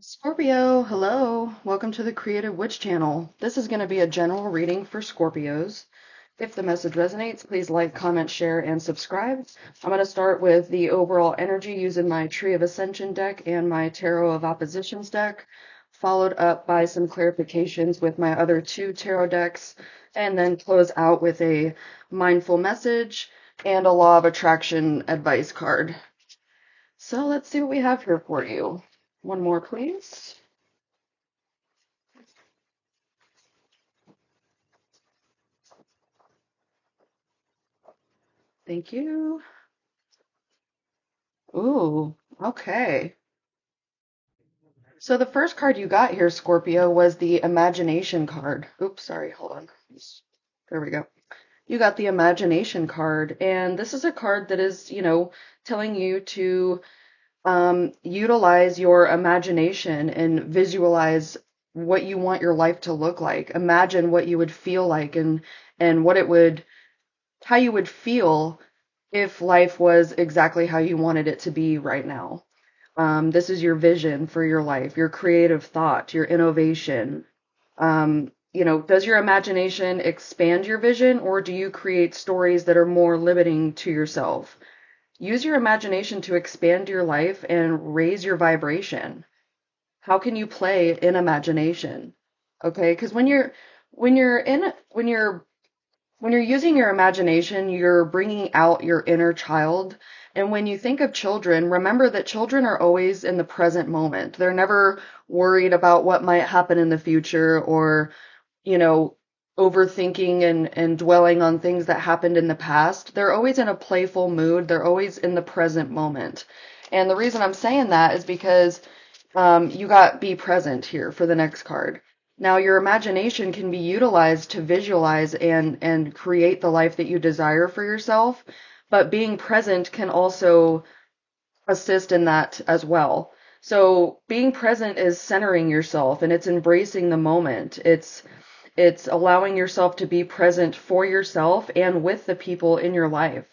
Scorpio, hello. Welcome to the Creative Witch channel. This is going to be a general reading for Scorpios. If the message resonates, please like, comment, share, and subscribe. I'm going to start with the overall energy using my Tree of Ascension deck and my Tarot of Oppositions deck, followed up by some clarifications with my other two tarot decks, and then close out with a mindful message and a Law of Attraction advice card. So let's see what we have here for you. One more, please. Thank you. Ooh, okay. So the first card you got here, Scorpio, was the Imagination card. Oops, sorry, hold on. There we go. You got the Imagination card, and this is a card that is, telling you to utilize your imagination and visualize what you want your life to look like. Imagine what you would feel like and how you would feel if life was exactly how you wanted it to be right now. This is your vision for your life, your creative thought, your innovation. Does your imagination expand your vision, or do you create stories that are more limiting to yourself? Use your imagination to expand your life and raise your vibration. How can you play in imagination? Okay, because when you're using your imagination, you're bringing out your inner child. And when you think of children, remember that children are always in the present moment. They're never worried about what might happen in the future or, you know, overthinking and dwelling on things that happened in the past. They're always in a playful mood. They're always in the present moment. And the reason I'm saying that is because you got be present here for the next card. Now, your imagination can be utilized to visualize and create the life that you desire for yourself, but being present can also assist in that as well. So, being present is centering yourself and it's embracing the moment. It's allowing yourself to be present for yourself and with the people in your life.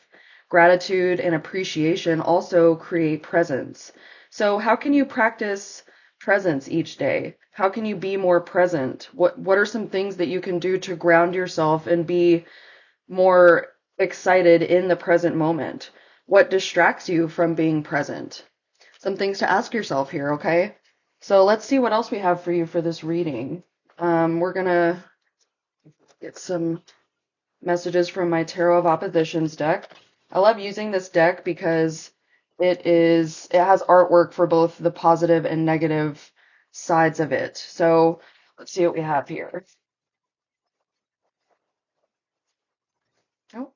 Gratitude and appreciation also create presence. So how can you practice presence each day? How can you be more present? What are some things that you can do to ground yourself and be more excited in the present moment? What distracts you from being present? Some things to ask yourself here, okay? So let's see what else we have for you for this reading. We're gonna get some messages from my Tarot of Oppositions deck. I love using this deck because it has artwork for both the positive and negative sides of it. So let's see what we have here. Oh,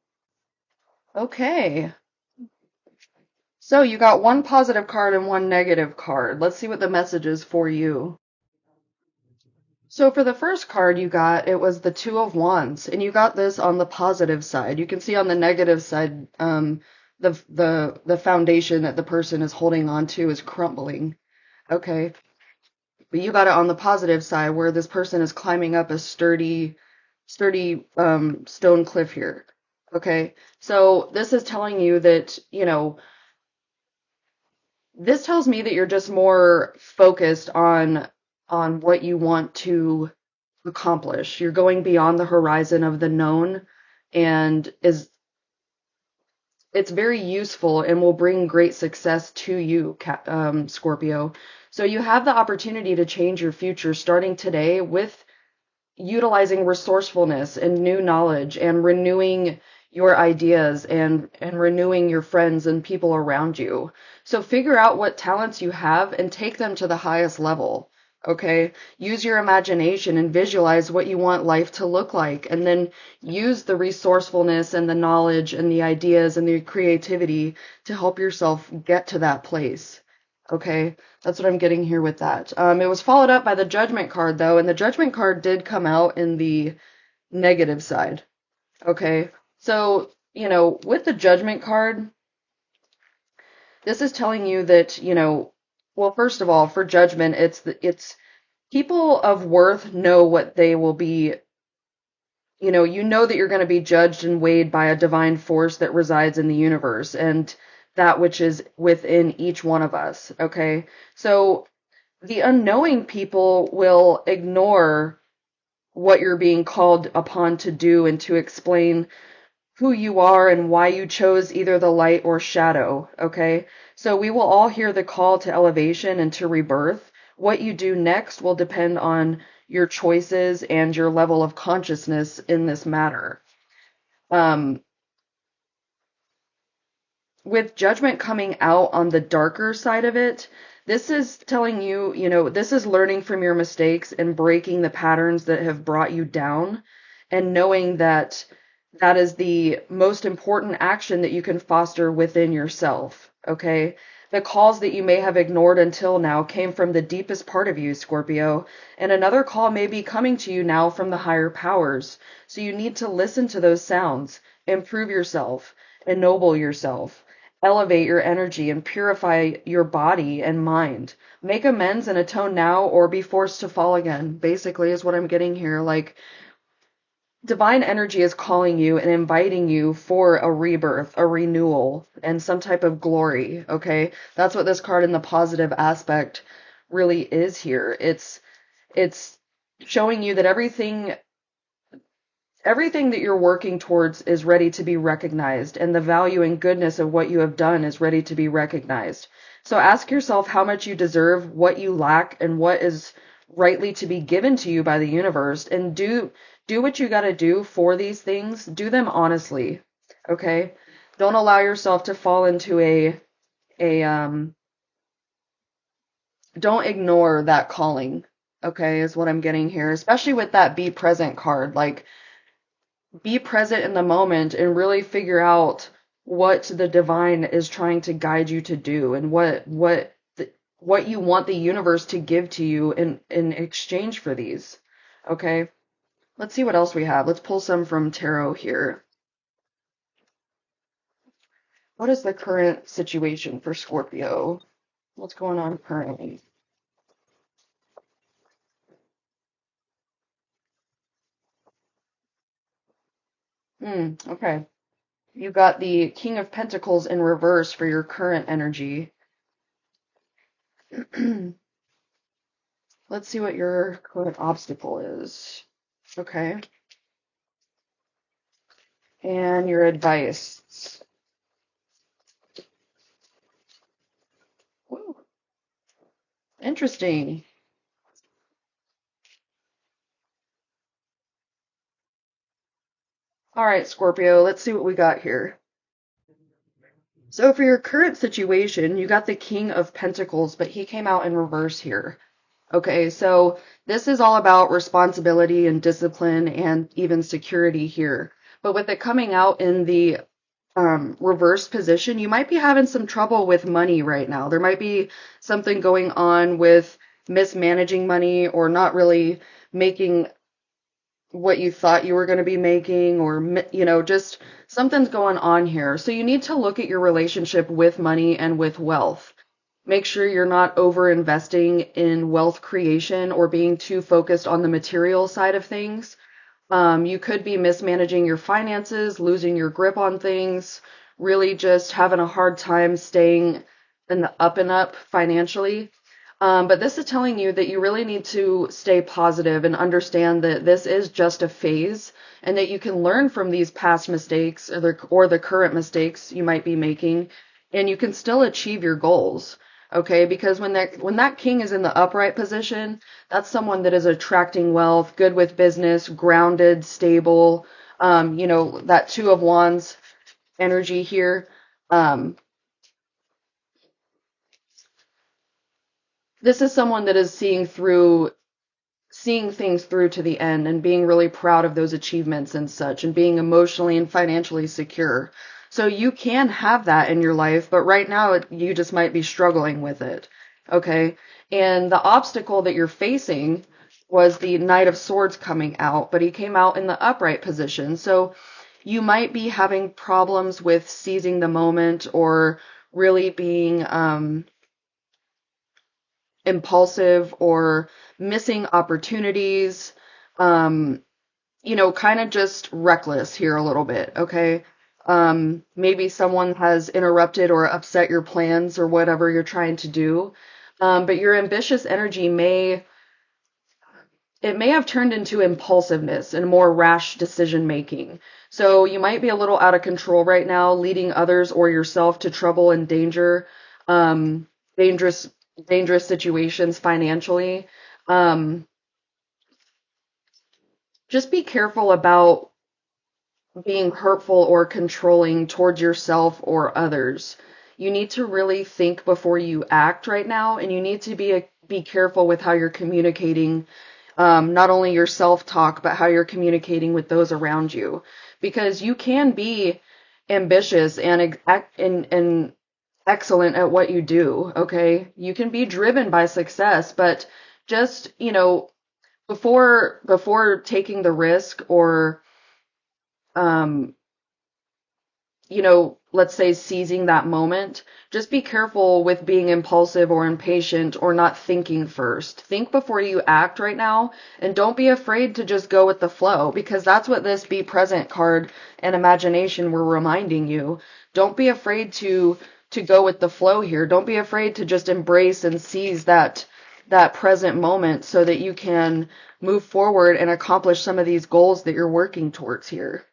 okay. So you got one positive card and one negative card. Let's see what the message is for you. So for the first card you got, it was the Two of Wands, and you got this on the positive side. You can see on the negative side, the foundation that the person is holding on to is crumbling. Okay, but you got it on the positive side where this person is climbing up a sturdy stone cliff here. Okay, so this is telling you that, this tells me that you're just more focused on what you want to accomplish. You're going beyond the horizon of the known, and it's very useful and will bring great success to you, Scorpio. So you have the opportunity to change your future starting today with utilizing resourcefulness and new knowledge and renewing your ideas and renewing your friends and people around you. So figure out what talents you have and take them to the highest level. Okay? Use your imagination and visualize what you want life to look like, and then use the resourcefulness and the knowledge and the ideas and the creativity to help yourself get to that place. Okay, that's what I'm getting here with that. It was followed up by the Judgment card, though, and the Judgment card did come out in the negative side. Okay, so, with the Judgment card, this is telling you that, well, first of all, for Judgment, it's people of worth know what they will be. You know that you're going to be judged and weighed by a divine force that resides in the universe, and that which is within each one of us. Okay. So the unknowing people will ignore what you're being called upon to do and to explain who you are and why you chose either the light or shadow, okay? So we will all hear the call to elevation and to rebirth. What you do next will depend on your choices and your level of consciousness in this matter. Um, with judgment coming out on the darker side of it, this is telling you, this is learning from your mistakes and breaking the patterns that have brought you down and knowing that that is the most important action that you can foster within yourself. Okay. The calls that you may have ignored until now came from the deepest part of you, Scorpio, and another call may be coming to you now from the higher powers. So you need to listen to those sounds, improve yourself, ennoble yourself, elevate your energy, and purify your body and mind. Make amends and atone now or be forced to fall again, basically, is what I'm getting here. Like, divine energy is calling you and inviting you for a rebirth, a renewal, and some type of glory, okay? That's what this card in the positive aspect really is here. It's showing you that everything that you're working towards is ready to be recognized, and the value and goodness of what you have done is ready to be recognized. So ask yourself how much you deserve, what you lack, and what is rightly to be given to you by the universe, and do what you got to do for these things. Do them honestly, okay? Don't allow yourself to fall into a don't ignore that calling, okay, is what I'm getting here, especially with that be present card. Like, be present in the moment and really figure out what the divine is trying to guide you to do and what you want the universe to give to you in exchange for these. Okay? Let's see what else we have. Let's pull some from tarot here. What is the current situation for Scorpio? What's going on currently? Okay. You got the King of Pentacles in reverse for your current energy. Let's see what your current obstacle is. Okay. And your advice. Woo, interesting. All right, Scorpio, let's see what we got here. So for your current situation, you got the King of Pentacles, but he came out in reverse here. Okay, so this is all about responsibility and discipline and even security here. But with it coming out in the reverse position, you might be having some trouble with money right now. There might be something going on with mismanaging money or not really making what you thought you were going to be making, or just something's going on here. So you need to look at your relationship with money and with wealth. Make sure you're not over investing in wealth creation or being too focused on the material side of things. You could be mismanaging your finances, losing your grip on things, really just having a hard time staying in the up and up financially. But this is telling you that you really need to stay positive and understand that this is just a phase and that you can learn from these past mistakes or the current mistakes you might be making, and you can still achieve your goals. Okay, because when that king is in the upright position, that's someone that is attracting wealth, good with business, grounded, stable. That Two of Wands energy here. Um, this is someone that is seeing things through to the end and being really proud of those achievements and such, and being emotionally and financially secure. So you can have that in your life, but right now you just might be struggling with it. Okay. And the obstacle that you're facing was the Knight of Swords coming out, but he came out in the upright position. So you might be having problems with seizing the moment or really being impulsive or missing opportunities, kind of just reckless here a little bit, okay? Maybe someone has interrupted or upset your plans or whatever you're trying to do. But your ambitious energy may have turned into impulsiveness and more rash decision making. So you might be a little out of control right now, leading others or yourself to trouble and danger, um, dangerous, dangerous situations financially. Um, just be careful about being hurtful or controlling towards yourself or others. You need to really think before you act right now, and you need to be careful with how you're communicating, not only your self-talk, but how you're communicating with those around you. Because you can be ambitious and excellent at what you do, okay? You can be driven by success, but just, before taking the risk or um, let's say seizing that moment, just be careful with being impulsive or impatient or not thinking first. Think before you act right now, and don't be afraid to just go with the flow, because that's what this Be Present card and imagination were reminding you. Don't be afraid to go with the flow here. Don't be afraid to just embrace and seize that present moment so that you can move forward and accomplish some of these goals that you're working towards here.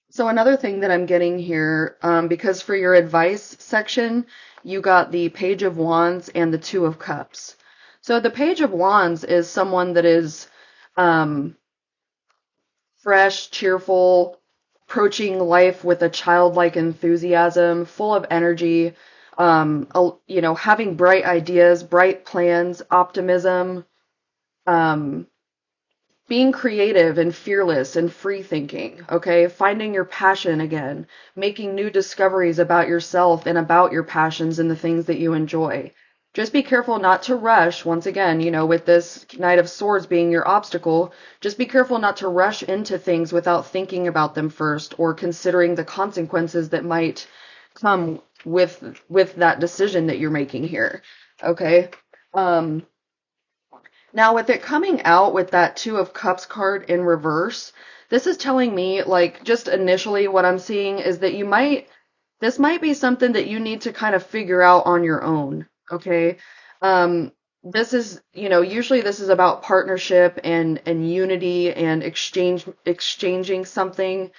So another thing that I'm getting here, because for your advice section, you got the Page of Wands and the Two of Cups. So the Page of Wands is someone that is um, fresh, cheerful, approaching life with a childlike enthusiasm, full of energy, having bright ideas, bright plans, optimism, um, being creative and fearless and free thinking, okay? Finding your passion again, making new discoveries about yourself and about your passions and the things that you enjoy. Just be careful not to rush. Once again, with this Knight of Swords being your obstacle, just be careful not to rush into things without thinking about them first or considering the consequences that might come with that decision that you're making here, okay? Um, Now, with it coming out with that Two of Cups card in reverse, this is telling me, like, just initially what I'm seeing is that this might be something that you need to kind of figure out on your own, okay? This is, usually this is about partnership and unity and exchanging something,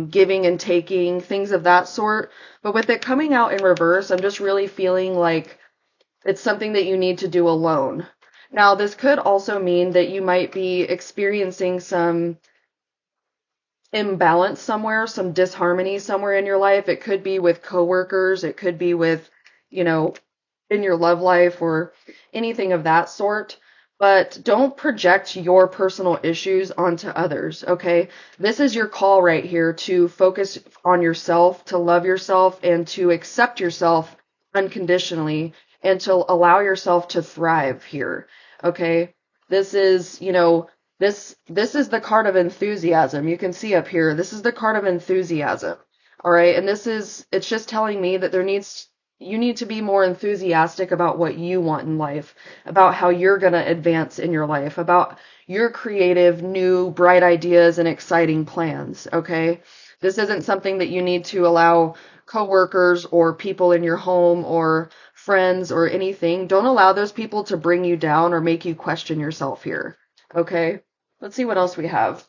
giving and taking, things of that sort. But with it coming out in reverse, I'm just really feeling like it's something that you need to do alone. Now, this could also mean that you might be experiencing some imbalance somewhere, some disharmony somewhere in your life. It could be with coworkers, it could be with, you know, in your love life or anything of that sort. But don't project your personal issues onto others, okay? This is your call right here to focus on yourself, to love yourself, and to accept yourself unconditionally, and to allow yourself to thrive here, okay? This is, this is the card of enthusiasm. You can see up here, this is the card of enthusiasm. All right, and it's just telling me that you need to be more enthusiastic about what you want in life, about how you're going to advance in your life, about your creative, new, bright ideas and exciting plans, okay? This isn't something that you need to allow coworkers or people in your home or friends or anything. Don't allow those people to bring you down or make you question yourself here, okay? Let's see what else we have.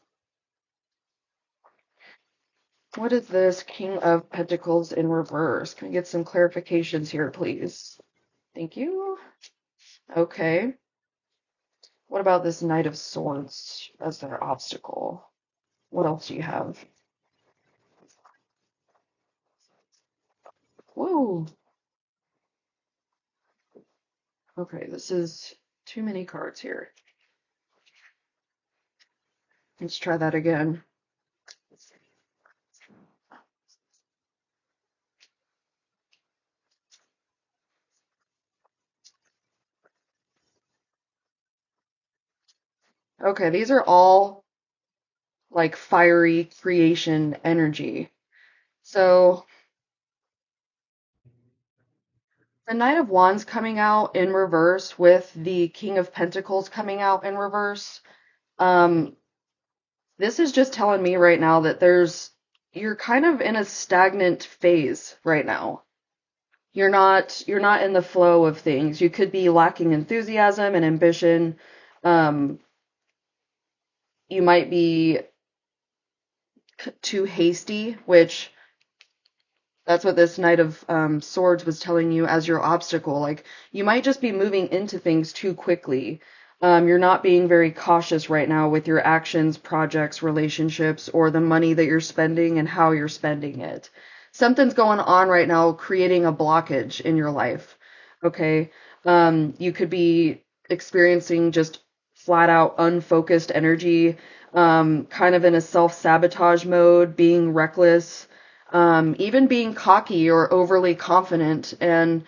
What is this King of Pentacles in reverse? Can I get some clarifications here, please? Thank you. Okay. What about this Knight of Swords as their obstacle? What else do you have? Whoa. Okay, this is too many cards here. Let's try that again. Okay, these are all like fiery creation energy. So the Knight of Wands coming out in reverse with the King of Pentacles coming out in reverse. Um, this is just telling me right now that there's, you're kind of in a stagnant phase right now. You're not in the flow of things. You could be lacking enthusiasm and ambition. Um, you might be too hasty, which that's what this Knight of Swords was telling you as your obstacle. Like, you might just be moving into things too quickly. You're not being very cautious right now with your actions, projects, relationships, or the money that you're spending and how you're spending it. Something's going on right now creating a blockage in your life. Okay? You could be experiencing just flat out unfocused energy, kind of in a self-sabotage mode, being reckless, even being cocky or overly confident, and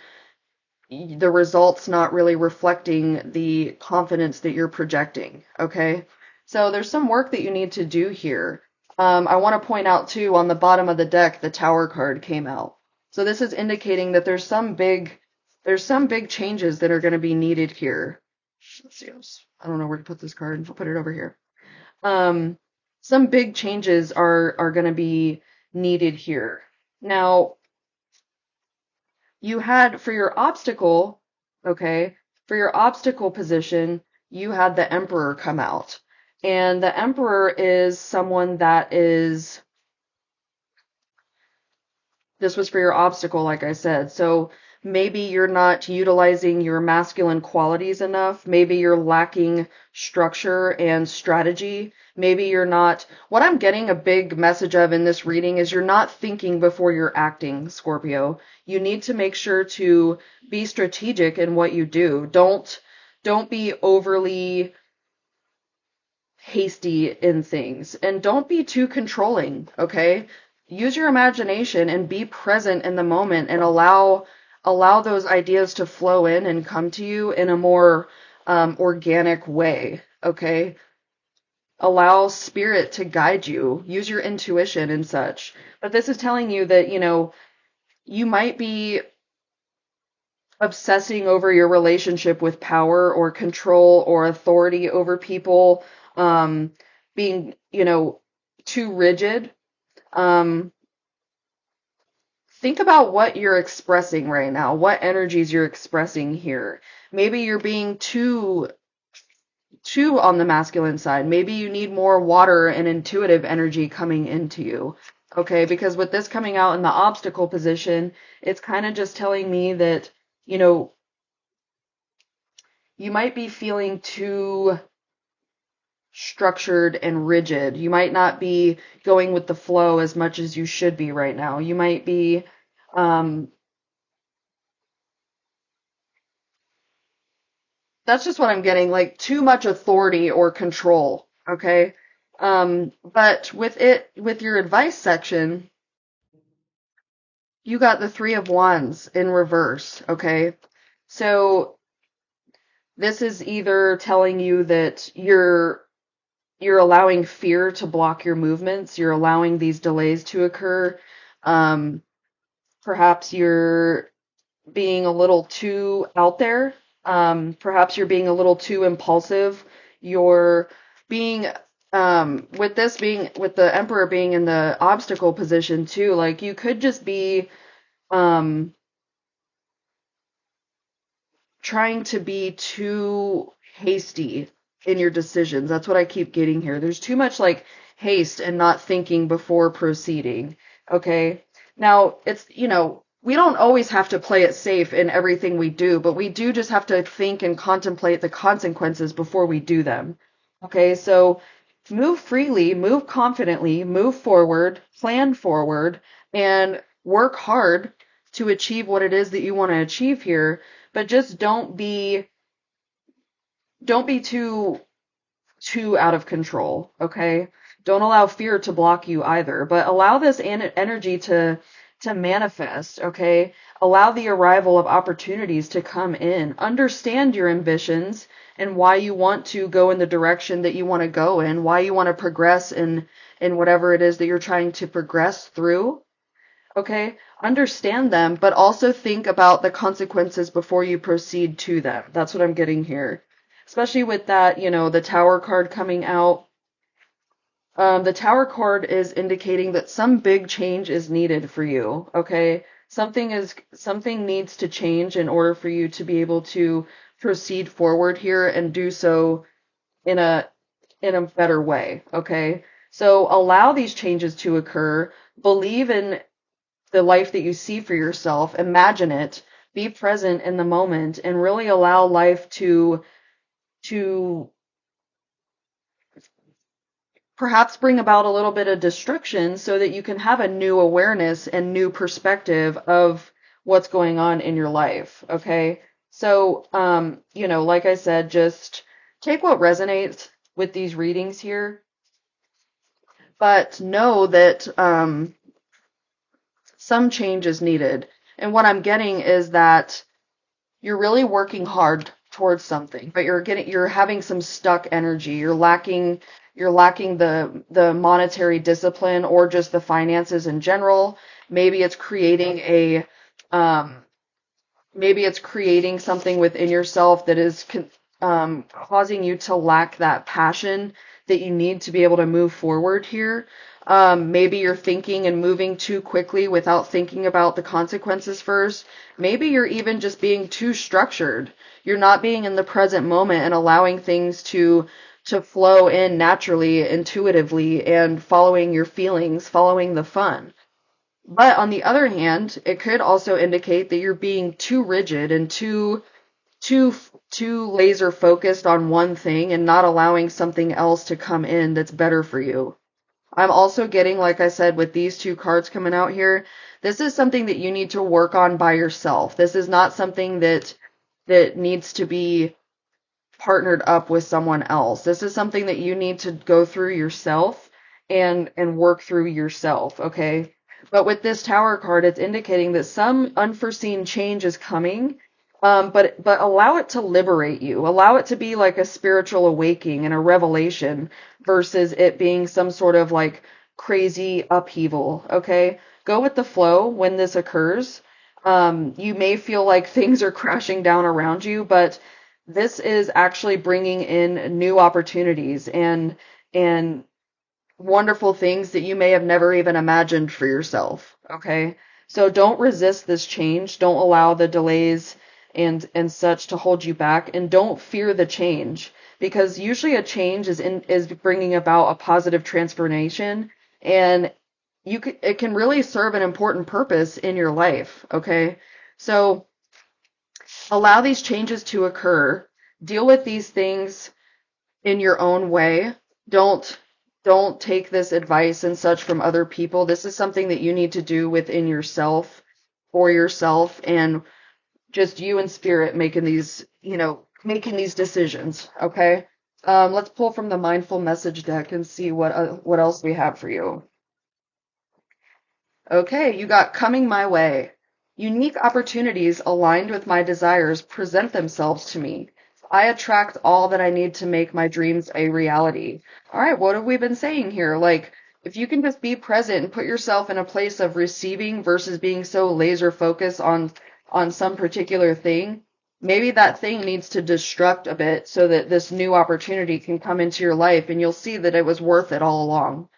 the results not really reflecting the confidence that you're projecting. Okay? So there's some work that you need to do here. I want to point out too, on the bottom of the deck, the Tower card came out. So this is indicating that there's some big changes that are going to be needed here. Let's see. I don't know where to put this card. I'll put it over here. Um, some big changes are going to be needed here. Now, you had for your obstacle, okay, for your obstacle position, you had the Emperor come out. And the Emperor is someone that is, this was for your obstacle, like I said. So maybe you're not utilizing your masculine qualities enough. Maybe you're lacking structure and strategy. Maybe you're not, what I'm getting a big message of in this reading is you're not thinking before you're acting, Scorpio. You need to make sure to be strategic in what you do. Don't be overly hasty in things, and don't be too controlling, okay? Use your imagination and be present in the moment, and allow those ideas to flow in and come to you in a more organic way, okay? Allow spirit to guide you. Use your intuition and such. But this is telling you that, you might be obsessing over your relationship with power or control or authority over people, being, too rigid. Um, think about what you're expressing right now, what energies you're expressing here. Maybe you're being too on the masculine side. Maybe you need more water and intuitive energy coming into you. Okay, because with this coming out in the obstacle position, it's kind of just telling me that, you might be feeling too structured and rigid. You might not be going with the flow as much as you should be right now. You might be, um, that's just what I'm getting, like too much authority or control. Okay. But with your advice section, you got the Three of Wands in reverse. Okay. So this is either telling you that you're allowing fear to block your movements. You're allowing these delays to occur. Um, Perhaps you're being a little too out there. Perhaps you're being a little too impulsive. You're being, with the Emperor being in the obstacle position too, like you could just be, um, trying to be too hasty in your decisions. That's what I keep getting here. There's too much like haste and not thinking before proceeding. Okay. Now, we don't always have to play it safe in everything we do, but we do just have to think and contemplate the consequences before we do them. Okay. So move freely, move confidently, move forward, and work hard to achieve what it is that you want to achieve here, but just don't be too out of control, okay? Don't allow fear to block you either, but allow this energy to manifest, okay? Allow the arrival of opportunities to come in. Understand your ambitions and why you want to go in the direction that you want to go in, why you want to progress in whatever it is that you're trying to progress through. Okay, understand them, but also think about the consequences before you proceed to them. That's what I'm getting here. Especially with that, the Tower card coming out. The Tower card is indicating that some big change is needed for you, okay? Something needs to change in order for you to be able to proceed forward here and do so in a better way, okay? So allow these changes to occur. Believe in the life that you see for yourself. Imagine it. Be present in the moment and really allow life to perhaps bring about a little bit of destruction so that you can have a new awareness and new perspective of what's going on in your life. Okay. So, like I said, just take what resonates with these readings here, but know that, some change is needed. And what I'm getting is that you're really working hard towards something, but you're having some stuck energy. You're lacking the monetary discipline or just the finances in general. Maybe it's creating a um, maybe it's creating something within yourself that is causing you to lack that passion that you need to be able to move forward here. Maybe you're thinking and moving too quickly without thinking about the consequences first. Maybe you're even just being too structured. You're not being in the present moment and allowing things to flow in naturally, intuitively, and following your feelings, following the fun. But on the other hand, it could also indicate that you're being too rigid and too too laser focused on one thing and not allowing something else to come in that's better for you. I'm also getting, like I said, with these two cards coming out here, this is something that you need to work on by yourself. This is not something that needs to be partnered up with someone else. This is something that you need to go through yourself and work through yourself, okay? But with this Tower card, it's indicating that some unforeseen change is coming, but allow it to liberate you. Allow it to be like a spiritual awakening and a revelation versus it being some sort of like crazy upheaval, okay? Go with the flow when this occurs. You may feel like things are crashing down around you, but this is actually bringing in new opportunities and wonderful things that you may have never even imagined for yourself. Okay? So don't resist this change. Don't allow the delays and such to hold you back, and don't fear the change, because usually a change is bringing about a positive transformation, and it can really serve an important purpose in your life. Okay? So allow these changes to occur. Deal with these things in your own way. Don't don't take this advice and such from other people. This is something that you need to do within yourself, for yourself, and just you and spirit making these decisions, okay? Let's pull from the mindful message deck and see what else we have for you. Okay, you got coming my way. Unique opportunities aligned with my desires present themselves to me. I attract all that I need to make my dreams a reality. All right, what have we been saying here? Like, if you can just be present and put yourself in a place of receiving versus being so laser focused on some particular thing, maybe that thing needs to destruct a bit so that this new opportunity can come into your life and you'll see that it was worth it all along.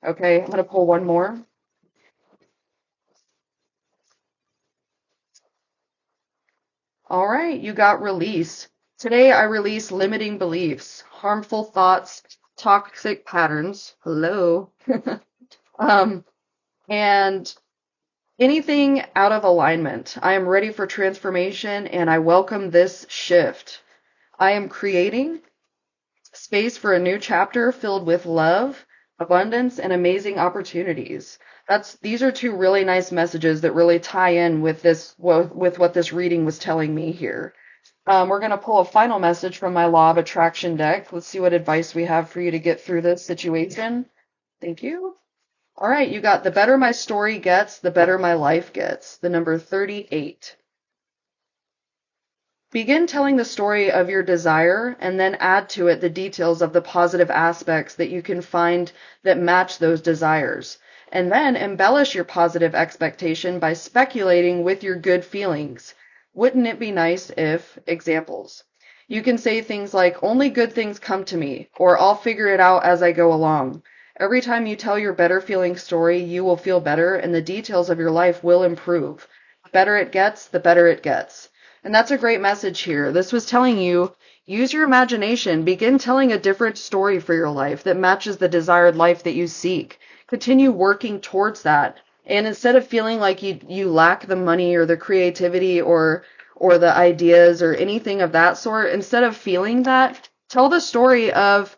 Okay, I'm gonna pull one more. All right, you got release. Today I release limiting beliefs, harmful thoughts, toxic patterns. Hello. um, and anything out of alignment. I am ready for transformation and I welcome this shift. I am creating space for a new chapter filled with love, abundance, and amazing opportunities. These are two really nice messages that really tie in with with what this reading was telling me here. We're going to pull a final message from my Law of Attraction deck. Let's see what advice we have for you to get through this situation. Thank you. All right, you got the better my story gets, the better my life gets. The number 38. Begin telling the story of your desire and then add to it the details of the positive aspects that you can find that match those desires. And then embellish your positive expectation by speculating with your good feelings. Wouldn't it be nice if, examples. You can say things like, only good things come to me, or I'll figure it out as I go along. Every time you tell your better feeling story, you will feel better and the details of your life will improve. The better it gets, the better it gets. And that's a great message here. This was telling you, use your imagination, begin telling a different story for your life that matches the desired life that you seek. Continue working towards that. And instead of feeling like you lack the money or the creativity or the ideas or anything of that sort, instead of feeling that, tell the story of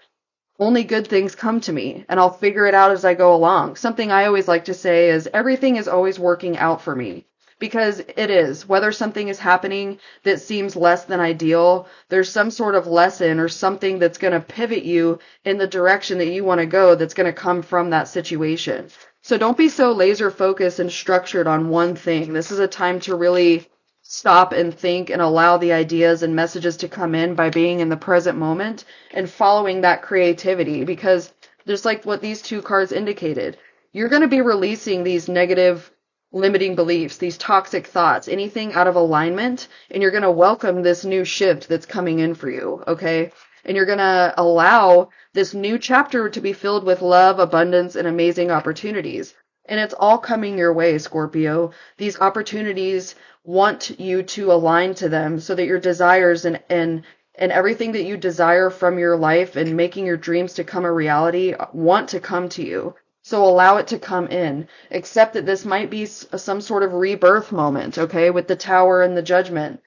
only good things come to me and I'll figure it out as I go along. Something I always like to say is everything is always working out for me. Because it is. Whether something is happening that seems less than ideal, there's some sort of lesson or something that's going to pivot you in the direction that you want to go that's going to come from that situation. So don't be so laser focused and structured on one thing. This is a time to really stop and think and allow the ideas and messages to come in by being in the present moment and following that creativity, because just like what these two cards indicated, you're going to be releasing these negative limiting beliefs, these toxic thoughts, anything out of alignment, and you're going to welcome this new shift that's coming in for you, okay? And you're going to allow this new chapter to be filled with love, abundance, and amazing opportunities. And it's all coming your way, Scorpio. These opportunities want you to align to them so that your desires and everything that you desire from your life and making your dreams to come a reality want to come to you. So allow it to come in. Accept that this might be some sort of rebirth moment, okay, with the Tower and the Judgment.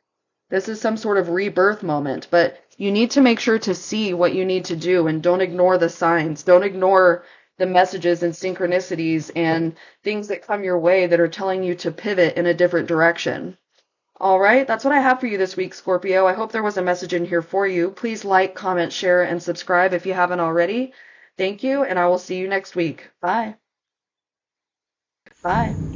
This is some sort of rebirth moment, but you need to make sure to see what you need to do and don't ignore the signs. Don't ignore the messages and synchronicities and things that come your way that are telling you to pivot in a different direction. All right, that's what I have for you this week, Scorpio. I hope there was a message in here for you. Please like, comment, share, and subscribe if you haven't already. Thank you, and I will see you next week. Bye. Bye.